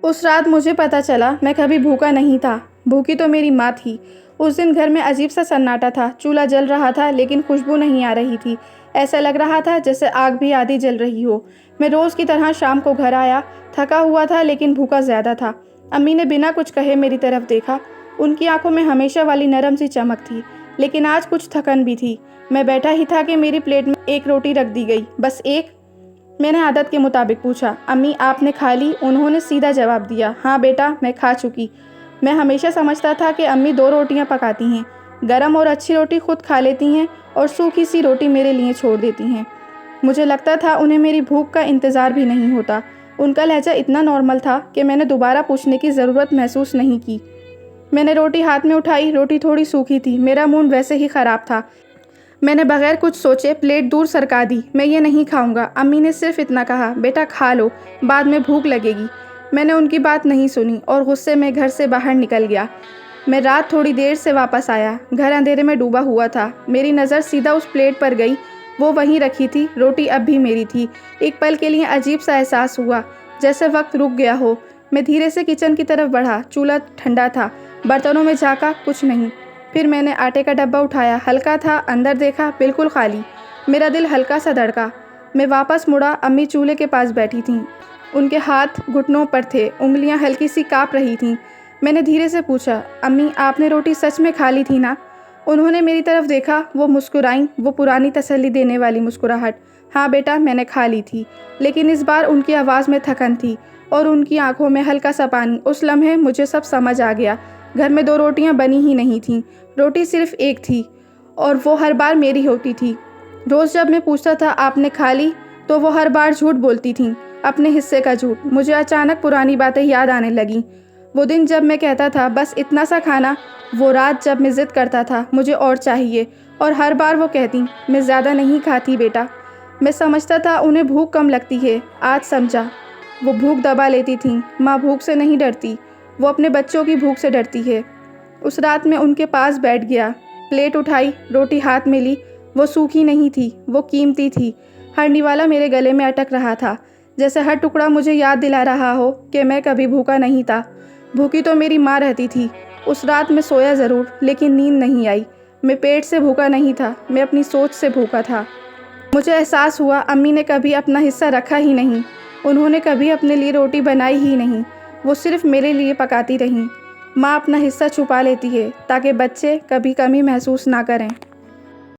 उस रात मुझे पता चला मैं कभी भूखा नहीं था। भूखी तो मेरी माँ थी। उस दिन घर में अजीब सा सन्नाटा था। चूल्हा जल रहा था लेकिन खुशबू नहीं आ रही थी। ऐसा लग रहा था जैसे आग भी आधी जल रही हो। मैं रोज़ की तरह शाम को घर आया, थका हुआ था लेकिन भूखा ज़्यादा था। अम्मी ने बिना कुछ कहे मेरी तरफ देखा। उनकी आंखों में हमेशा वाली नरम सी चमक थी, लेकिन आज कुछ थकन भी थी। मैं बैठा ही था कि मेरी प्लेट में एक रोटी रख दी गई। बस एक? मैंने आदत के मुताबिक पूछा, अम्मी आपने खा ली? उन्होंने सीधा जवाब दिया, हाँ बेटा मैं खा चुकी। मैं हमेशा समझता था कि अम्मी 2 रोटियां पकाती हैं, गरम और अच्छी रोटी खुद खा लेती हैं और सूखी सी रोटी मेरे लिए छोड़ देती हैं। मुझे लगता था उन्हें मेरी भूख का इंतज़ार भी नहीं होता। उनका लहजा इतना नॉर्मल था कि मैंने दोबारा पूछने की ज़रूरत महसूस नहीं की। मैंने रोटी हाथ में उठाई। रोटी थोड़ी सूखी थी, मेरा मूड वैसे ही ख़राब था। मैंने बगैर कुछ सोचे प्लेट दूर सरका दी। मैं ये नहीं खाऊंगा। अम्मी ने सिर्फ इतना कहा, बेटा खा लो, बाद में भूख लगेगी। मैंने उनकी बात नहीं सुनी और गुस्से में घर से बाहर निकल गया। मैं रात थोड़ी देर से वापस आया। घर अंधेरे में डूबा हुआ था। मेरी नज़र सीधा उस प्लेट पर गई। वो वहीं रखी थी। रोटी अब भी मेरी थी। एक पल के लिए अजीब सा एहसास हुआ, जैसे वक्त रुक गया हो। मैं धीरे से किचन की तरफ बढ़ा। चूल्हा ठंडा था। बर्तनों में झाँका, कुछ नहीं। फिर मैंने आटे का डब्बा उठाया, हल्का था। अंदर देखा, बिल्कुल खाली। मेरा दिल हल्का सा धड़का। मैं वापस मुड़ा। अम्मी चूल्हे के पास बैठी थीं। उनके हाथ घुटनों पर थे, उंगलियां हल्की सी काँप रही थीं। मैंने धीरे से पूछा, अम्मी आपने रोटी सच में खा ली थी ना? उन्होंने मेरी तरफ देखा। वो मुस्कुराईं, वो पुरानी तसल्ली देने वाली मुस्कुराहट। हाँ बेटा मैंने खा ली थी। लेकिन इस बार उनकी आवाज़ में थकन थी और उनकी आंखों में हल्का सा पानी। उस लम्हे मुझे सब समझ आ गया। घर में 2 रोटियां बनी ही नहीं थीं। रोटी सिर्फ एक थी और वो हर बार मेरी होती थी। रोज़ जब मैं पूछता था आपने खा ली, तो वो हर बार झूठ बोलती थीं, अपने हिस्से का झूठ। मुझे अचानक पुरानी बातें याद आने लगीं। वो दिन जब मैं कहता था बस इतना सा खाना, वो रात जब मैं ज़िद करता था मुझे और चाहिए, और हर बार वो कहती मैं ज़्यादा नहीं खाती बेटा। मैं समझता था उन्हें भूख कम लगती है। आज समझा, वो भूख दबा लेती थीं। माँ भूख से नहीं डरती, वो अपने बच्चों की भूख से डरती है। उस रात मैं उनके पास बैठ गया। प्लेट उठाई, रोटी हाथ में ली। वो सूखी नहीं थी, वो कीमती थी। हर निवाला मेरे गले में अटक रहा था, जैसे हर टुकड़ा मुझे याद दिला रहा हो कि मैं कभी भूखा नहीं था। भूखी तो मेरी माँ रहती थी। उस रात मैं सोया ज़रूर, लेकिन नींद नहीं आई। मैं पेट से भूखा नहीं था, मैं अपनी सोच से भूखा था। मुझे एहसास हुआ अम्मी ने कभी अपना हिस्सा रखा ही नहीं। उन्होंने कभी अपने लिए रोटी बनाई ही नहीं। वो सिर्फ मेरे लिए पकाती रहीं। माँ अपना हिस्सा छुपा लेती है ताकि बच्चे कभी कमी महसूस ना करें।